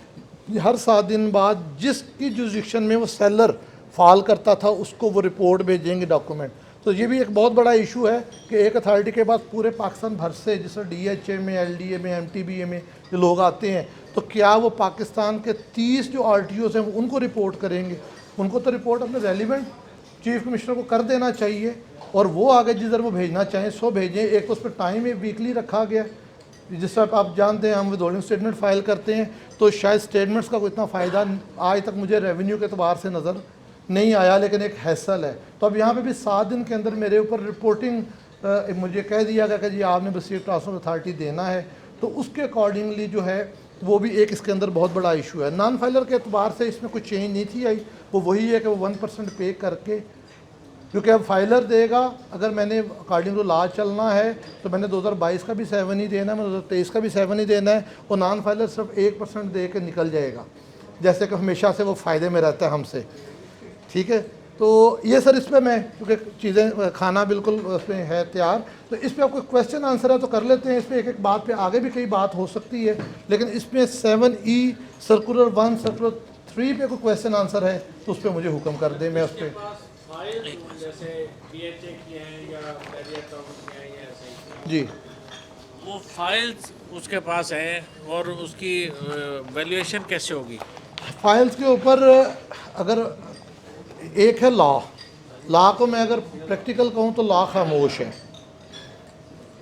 हर 7 दिन बाद जिसकी जुरिडिक्शन में वो सेलर फाल करता था उसको वो रिपोर्ट भेजेंगे डॉक्यूमेंट। तो ये भी एक बहुत बड़ा इशू है कि एक अथॉरिटी के पास पूरे पाकिस्तान भर से जिस DHA में, LDA में, MTBA में जो लोग आते हैं, तो क्या वो पाकिस्तान के 30 जो RTOs हैं उनको रिपोर्ट करेंगे? उनको तो रिपोर्ट अपने रेलिवेंट चीफ कमिश्नर को कर देना चाहिए और वो आगे जिधर वो भेजना चाहें सो भेजें। एक तो उस पर टाइम वीकली रखा गया, जिस तरह आप जानते हैं हम विदहोल्डिंग स्टेटमेंट फ़ाइल करते हैं, तो शायद स्टेटमेंट्स का कोई इतना फ़ायदा आज तक मुझे रेवेन्यू के एतबार से नज़र नहीं आया, लेकिन एक हैसल है। तो अब यहाँ पे भी 7 दिन के अंदर मेरे ऊपर रिपोर्टिंग मुझे कह दिया गया कि जी आपने बसीर ट्रांसफर अथॉरिटी देना है, तो उसके अकॉर्डिंगली जो है वो भी एक इसके अंदर बहुत बड़ा इशू है। नॉन फाइलर के एतबार से इसमें कुछ चेंज नहीं थी आई, वो वही है कि वो 1% पे करके, क्योंकि अब फाइलर देगा, अगर मैंने अकॉर्डिंग टू लॉ चलना है तो मैंने 2022 का भी 7 ही देना है, मैंने 2023 का भी 7 ही देना है, और नॉन फाइलर सिर्फ 1% दे के निकल जाएगा, जैसे कि हमेशा से वो फ़ायदे में रहता है हमसे। ठीक है, तो ये सर इस पर मैं क्योंकि चीज़ें खाना बिल्कुल उसमें है तैयार, तो इस पर आपको क्वेश्चन आंसर है तो कर लेते हैं। इस पर एक बात पे आगे भी कई बात हो सकती है, लेकिन इसमें 7E सर्कुलर 1 सर्कुलर 3 पे कोई क्वेश्चन आंसर है तो उस पर मुझे हुक्म कर दें, मैं उस पर जी वो फाइल्स उसके पास है और उसकी वैल्यूएशन कैसे होगी? फाइल्स के ऊपर अगर एक है लॉ को मैं अगर प्रैक्टिकल कहूँ तो लॉ खामोश है,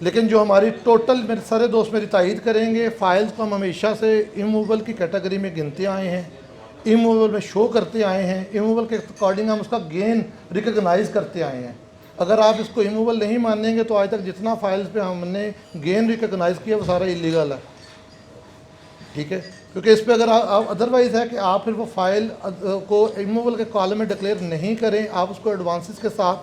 लेकिन जो हमारी टोटल मेरे सारे दोस्त मेरी तायद करेंगे, फाइल्स को हम हमेशा से इमूवेबल की कैटेगरी में गिनते आए हैं, इमूवेबल में शो करते आए हैं, इमूवेबल के अकॉर्डिंग हम उसका गेन रिकग्नाइज़ करते आए हैं। अगर आप इसको इमूवेबल नहीं मानेंगे तो आज तक जितना फाइल्स पे हमने गेन रिकग्नाइज़ किया वो सारा इलीगल है। ठीक है, क्योंकि इस पर अगर आप अदरवाइज़ है कि आप फिर वो फाइल को इमूवेबल के कॉलम में डिक्लेयर नहीं करें, आप उसको एडवांसेस के साथ,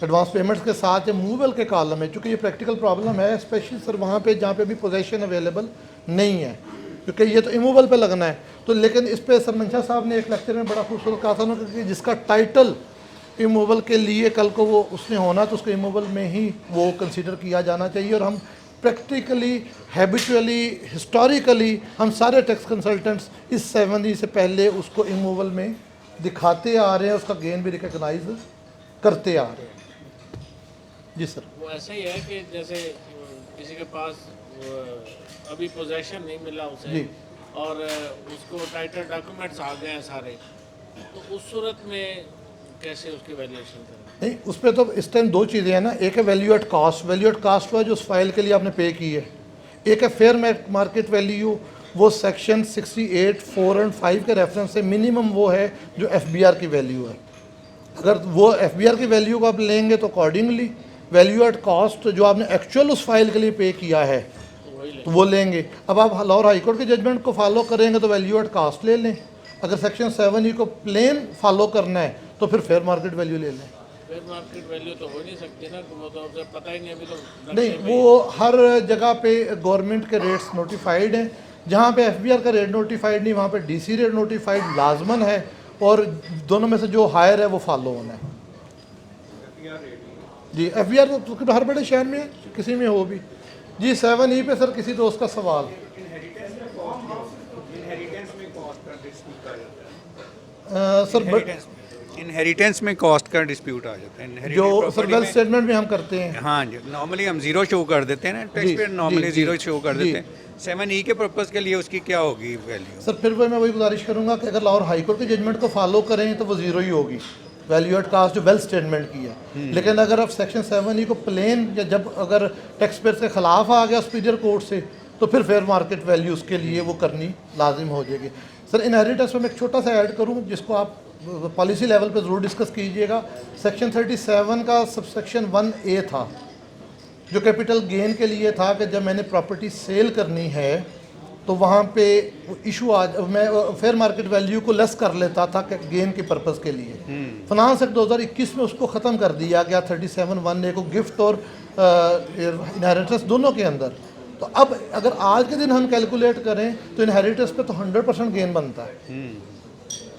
एडवांस पेमेंट्स के साथ या मूवेबल के कॉलम में, चूँकि ये प्रैक्टिकल प्रॉब्लम है स्पेशली सर वहाँ पे जहाँ पे भी पोजेशन अवेलेबल नहीं है, क्योंकि ये तो इमूवेबल पे लगना है। तो लेकिन इस पर सर मंशा साहब ने एक लेक्चर में बड़ा खूबसूरत कहा था ना कि जिसका टाइटल इमूवेबल के लिए कल को वो उसने होना तो उसको इमूवेबल में ही वो कंसीडर किया जाना चाहिए। और हम प्रैक्टिकली, हैबिचुअली, हिस्टोरिकली हम सारे टैक्स कंसल्टेंट्स इस 7E से पहले उसको इमूवेबल में दिखाते आ रहे हैं, उसका गेन भी रिकग्नाइज करते आ रहे हैं। जी सर। वो ऐसा ही है कि जैसे किसी के पास अभी पोजेशन नहीं मिला उसे जी। और उसको टाइटल डॉक्यूमेंट्स आ गए हैं सारे, तो उस सूरत में कैसे उसकी वैल्यूएशन करें? नहीं, उस पर तो इस टाइम दो चीज़ें हैं ना, एक है value at cost, value at cost हुआ जो उस फाइल के लिए आपने पे की है, एक है फेयर मार्केट वैल्यू, वो सेक्शन 68, 4 और 5 के रेफरेंस से मिनिमम वो है जो FBR की वैल्यू है। अगर वो FBR की वैल्यू को आप लेंगे तो अकॉर्डिंगली वैल्यू एट कॉस्ट जो आपने एक्चुअल उस फाइल के लिए पे किया है तो वो लेंगे। अब आप लाहौर हाई कोर्ट के जजमेंट को फॉलो करेंगे तो वैल्यू एट कॉस्ट ले लें, अगर सेक्शन 7E को प्लेन फॉलो करना है तो फिर फेयर मार्केट वैल्यू ले लें। फेयर मार्केट वैल्यू तो हो नहीं सकती ना, वो तो उसे पता ही नहीं अभी तो। नहीं, वो हर जगह पे गवर्नमेंट के रेट्स नोटिफाइड हैं, जहाँ पे FBR का रेट नोटिफाइड नहीं वहाँ पे DC रेट नोटिफाइड लाजमन है, और दोनों में से जो हायर है वो फॉलो होना है। जी, FBR तो हर बड़े शहर में है, किसी में हो भी। जी 7E पे सर किसी दोस्त का सवाल। सर इनहेरिटेंस में कॉस्ट का डिस्प्यूट आ जाता है। जो सर वेल्थ स्टेटमेंट में हम करते हैं। हाँ जी, नॉर्मली हम जीरो शो कर देते हैं ना टैक्स जी, पे, नॉर्मली जी, जीरो जी, शो कर जी। देते हैं। 7E के पर्पस के लिए उसकी क्या होगी वैल्यू? सर फिर मैं वही गुजारिश करूंगा कि अगर लाहौर हाई कोर्ट के जजमेंट को फॉलो करें तो वो ज़ीरो ही होगी वैल्यू एट कास्ट जो वेल्थ स्टेटमेंट की है। लेकिन अगर आप सेक्शन 7E को प्लेन या जब अगर टैक्स पेयर के खिलाफ आ गया सुपीरियर कोर्ट से तो फिर फेयर मार्केट वैल्यू उसके लिए वो करनी लाजिम हो जाएगी। सर इनहेरिटेंस में मैं एक छोटा सा ऐड करूँ जिसको आप पॉलिसी लेवल पे ज़रूर डिस्कस कीजिएगा। सेक्शन 37 का सबसेक्शन 1A था जो कैपिटल गेन के लिए था कि जब मैंने प्रॉपर्टी सेल करनी है तो वहाँ पे इशू मैं फेयर मार्केट वैल्यू को लेस कर लेता था गेन के पर्पज़ के लिए। फाइनेंस एक्ट 2021 में उसको ख़त्म कर दिया गया 37(1)(a) को गिफ्ट और इनहेरिटेंस दोनों के अंदर। तो अब अगर आज के दिन हम कैलकुलेट करें तो इनहेरिटेंस पे तो 100% गेन बनता है।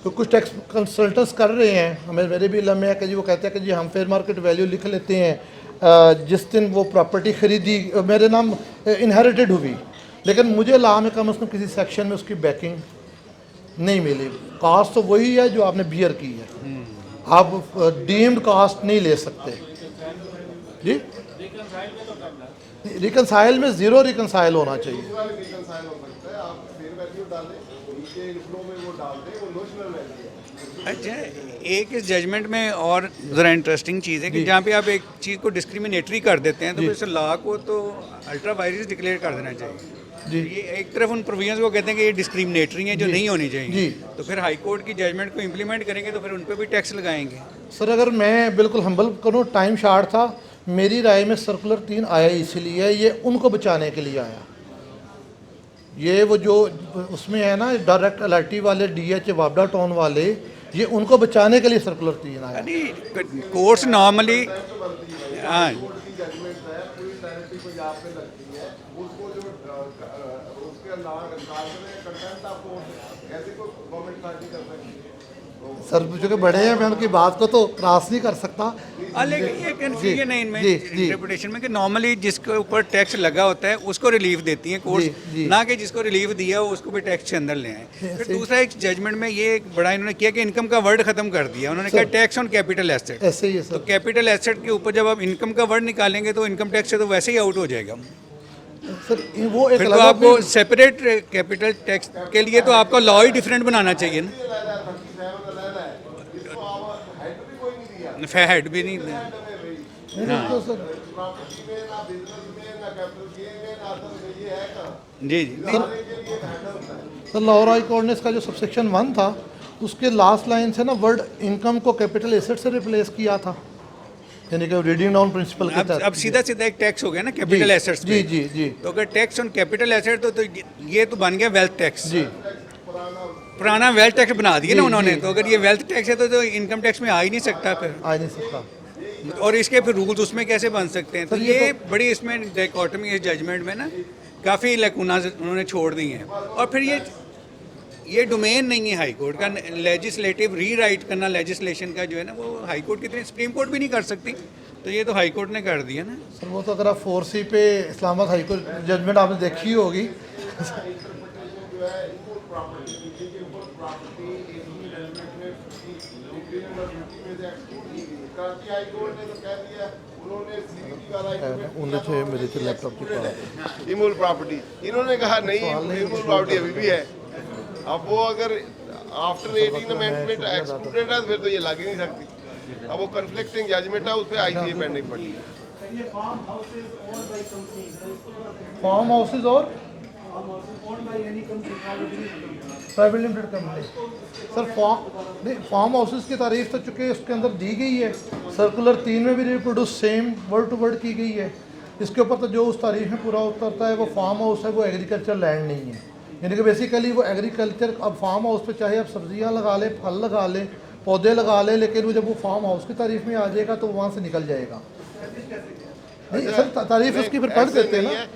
तो कुछ टैक्स कंसल्टेंट्स कर रहे हैं, हमें मेरे भी इल्म में है कि जी वो कहते हैं कि जी हम फेयर मार्केट वैल्यू लिख लेते हैं जिस दिन वो प्रॉपर्टी खरीदी मेरे नाम इनहेरिटेड हुई, लेकिन मुझे ला में कम से कम किसी सेक्शन में उसकी बैकिंग नहीं मिली। कास्ट तो वही है जो आपने बियर की है, आप डीम्ड कास्ट नहीं ले सकते। जी रिकनसाइल में ज़ीरो रिकनसाइल होना चाहिए। अच्छा, एक इस जजमेंट में और ज़रा इंटरेस्टिंग चीज़ है कि जहाँ पे आप एक चीज़ को डिस्क्रिमिनेटरी कर देते हैं तो फिर लॉ को तो अल्ट्रा वायरस डिक्लेयर कर देना चाहिए। जी। ये एक तरफ उन प्रोविजंस को कहते हैं कि ये डिस्क्रिमिनेटरी है जो नहीं होनी जी। चाहिए, तो फिर हाई कोर्ट की जजमेंट को इम्प्लीमेंट करेंगे तो फिर उन पर भी टैक्स लगाएंगे। सर अगर मैं बिल्कुल हम्बल करूँ, टाइम शार्ट था, मेरी राय में सर्कुलर 3 आया इसीलिए ये उनको बचाने के लिए आया। ये वो जो उसमें है ना डायरेक्ट LRT वाले DH वापडा टाउन वाले, ये उनको बचाने के लिए सर्कुलर 3 आया। नहीं, कोर्ट्स नॉर्मली हाँ सर चूँकि बड़े हैं मैं उनकी बात को तो क्रॉस नहीं कर सकता। लेकिन ये कन्फ्यूजन है इनमें जी, जी। इंटरप्रिटेशन में कि नॉर्मली जिसके ऊपर टैक्स लगा होता है उसको रिलीफ देती है कोर्ट, जी, जी। ना कि जिसको रिलीफ दिया हो उसको भी टैक्स के अंदर ले आए। फिर दूसरा एक जजमेंट में ये एक बड़ा इन्होंने किया कि इनकम का वर्ड खत्म कर दिया, उन्होंने कहा टैक्स ऑन कैपिटल एसेट। ऐसे ही है तो सर। कैपिटल एसेट के ऊपर जब आप इनकम का वर्ड निकालेंगे तो इनकम टैक्स से तो वैसे ही आउट हो जाएगा। सर वो एक फिर तो अलग आपको सेपरेट कैपिटल टैक्स के लिए तो आपका लॉ ही डिफरेंट बनाना चाहिए ना, हेड भी नहीं नहीं, तो सर जी जी नहीं, सर लाहौर हाई कोर्ट ने इसका जो सबसेक्शन 1 था उसके लास्ट लाइन से ना वर्ड इनकम को कैपिटल एसेट से रिप्लेस किया था, यानी कि रीडिंग डाउन प्रिंसिपल के तहत। अब सीधा सीधा एक टैक्स हो गया ना कैपिटल एसेट्स जी जी जी तो अगर टैक्स ऑन कैपिटल एसेट तो ये तो बन गया वेल्थ टैक्स। जी पुराना वेल्थ टैक्स बना दिया ना जी, उन्होंने, जी। तो अगर ये वेल्थ टैक्स है तो इनकम टैक्स में आ ही नहीं सकता फिर, आ नहीं सकता। और इसके फिर रूल्स उसमें कैसे बन सकते हैं? तो सर, ये ये बड़ी इसमें डाइकोटमी इस जजमेंट में ना काफ़ी लैकुनाज उन्होंने छोड़ दी हैं। और फिर ये डोमेन नहीं है हाई कोर्ट का। लेजिस्लेटिव रीराइट करना लेजिस्लेशन का जो है ना, वो हाई कोर्ट की तरह सुप्रीम कोर्ट भी नहीं कर सकती, तो ये तो हाई कोर्ट ने कर दिया ना। सर वो तो अगर आप 4C पे इस्लामाबाद हाई कोर्ट जजमेंट आपने देखी होगी। मेरे से लैपटॉप की बात इमूल प्रॉपर्टी इन्होंने कहा नहीं, इमूल प्रॉपर्टी अभी भी है। अब वो अगर आफ्टर 18 अमेंडमेंट एक्सक्लूडेड है, फिर तो ये लग ही नहीं सकती। अब वो कन्फ्लिक्टिंग जजमेंट है, उस पर ICA पेंडिंग पड़ी है। फार्म हाउसेज और private limited company. Sir farm houses की तारीफ तो चूँकि उसके अंदर दी गई है, सर्कुलर 3 में भी reproduce same word to word की गई है। इसके ऊपर तो जो उस तारीफ में पूरा उतरता है वो फार्म हाउस है, वो एग्रीकल्चर लैंड नहीं है। यानी कि बेसिकली वो एग्रीकल्चर, अब फार्म हाउस पे चाहे आप सब्जियां लगा लें, फल लगा लें, पौधे लगा लें, लेकिन वो जब वो फार्म हाउस की तारीफ में आ जाएगा तो वहाँ से निकल जाएगा। नहीं सर, तारीफ उसकी फिर पढ़ ऐसे देते हैं नहीं ना। है।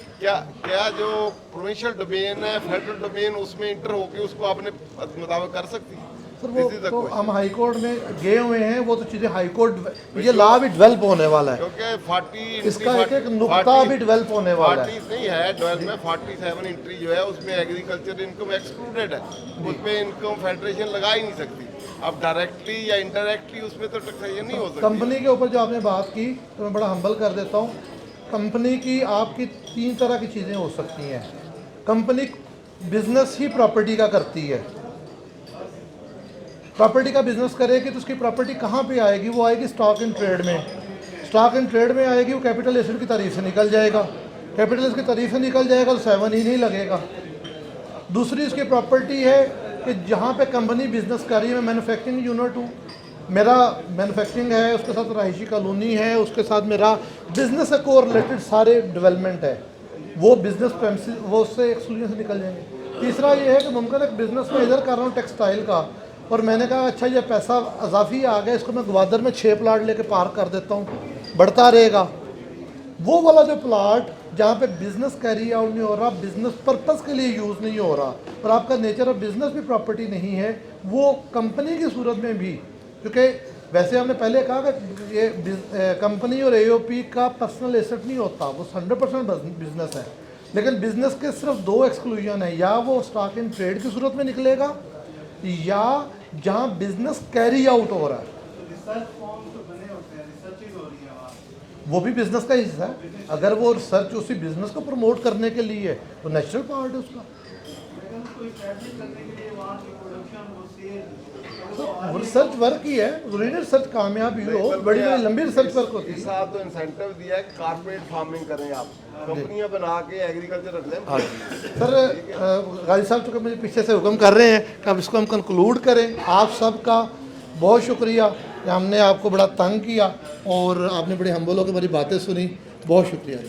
क्या जो प्रोविंशियल डोमेन है, फेडरल डोमेन, उसमें इंटर होके उसको आपने मुताबिक कर सकती है। सर वो This is the तो question. हम हाई कोर्ट में गए हुए हैं, वो तो चीज़ें हाई कोर्ट, ये लॉ भी डेवलप होने वाला है, क्योंकि 40 इसका एक एक नुक्ता भी डेवलप होने वाला है। 40 नहीं है, 12 में 47 एंट्री जो है उसमें एग्रीकल्चर इनकम एक्सक्लूडेड है, उसमें इनकम फेडरेशन लगा ही नहीं सकती। अब डायरेक्टली या इनडायरेक्टली उसमें तो टैक्सेशन नहीं हो सकती। कंपनी के ऊपर जो आपने बात की तो मैं बड़ा हम्बल कर देता हूँ। कंपनी की आपकी 3 तरह की चीज़ें हो सकती हैं। कंपनी बिजनेस ही प्रॉपर्टी का करती है, प्रॉपर्टी का बिजनेस करेगी तो उसकी प्रॉपर्टी कहाँ पे आएगी? वो आएगी स्टॉक इन ट्रेड में। स्टॉक इन ट्रेड में आएगी, वो कैपिटल एसेट की तारीफ से निकल जाएगा। कैपिटल एसेट की तारीफ से निकल जाएगा तो 7 ही नहीं लगेगा। दूसरी इसकी प्रॉपर्टी है कि जहाँ पे कंपनी बिजनेस कर रही है, मैं मैन्युफैक्चरिंग यूनिट हूँ, मेरा मैन्युफैक्चरिंग है, उसके साथ रहायशी कॉलोनी है, उसके साथ मेरा बिजनेस से को रिलेटेड सारे डेवलपमेंट है, वो बिजनेस प्रेमिसेस वो उससे एक्सक्लूजन से निकल जाएंगे। तीसरा ये है कि मुमकिन एक बिजनेस में इधर कर रहा हूँ टेक्सटाइल का, और मैंने कहा अच्छा ये पैसा अजाफी आ गया, इसको मैं ग्वादर में 6 प्लाट लेके पार्क कर देता हूँ, बढ़ता रहेगा। वो वाला जो प्लाट जहाँ पे बिजनेस कैरी आउट नहीं हो रहा, बिजनेस पर्पस के लिए यूज़ नहीं हो रहा, और आपका नेचर ऑफ बिजनेस भी प्रॉपर्टी नहीं है, वो कंपनी की सूरत में भी, क्योंकि वैसे हमने पहले कहा कि ये कंपनी और AOP का पर्सनल एसेट नहीं होता, वो 100% बिजनेस है। लेकिन बिजनेस के सिर्फ 2 एक्सक्लूजन है, या वो स्टॉक इन ट्रेड की सूरत में निकलेगा, या जहाँ बिजनेस कैरी आउट हो रहा है, वो भी बिजनेस का हिस्सा है। अगर वो रिसर्च उसी बिजनेस को प्रमोट करने के लिए है तो नेचुरल पार्ट है उसका। तो रिसर्च वर्क ही है, जरूरी रिसर्च कामयाबी हो, बड़ी बड़ी लंबी रिसर्च वर्क होती इस है। साल तो इंसेंटिव दिया है, कारपोरेट फार्मिंग करें आप, कंपनियां बना के एग्रीकल्चर रख लें। सर गाजी साहब चूँकि मुझे पीछे से हुक्म कर रहे हैं कि अब इसको हम कंक्लूड करें। आप सबका बहुत शुक्रिया कि हमने आपको बड़ा तंग किया और आपने बड़ी हम्बल होकर हमारी बातें सुनी, बहुत शुक्रिया।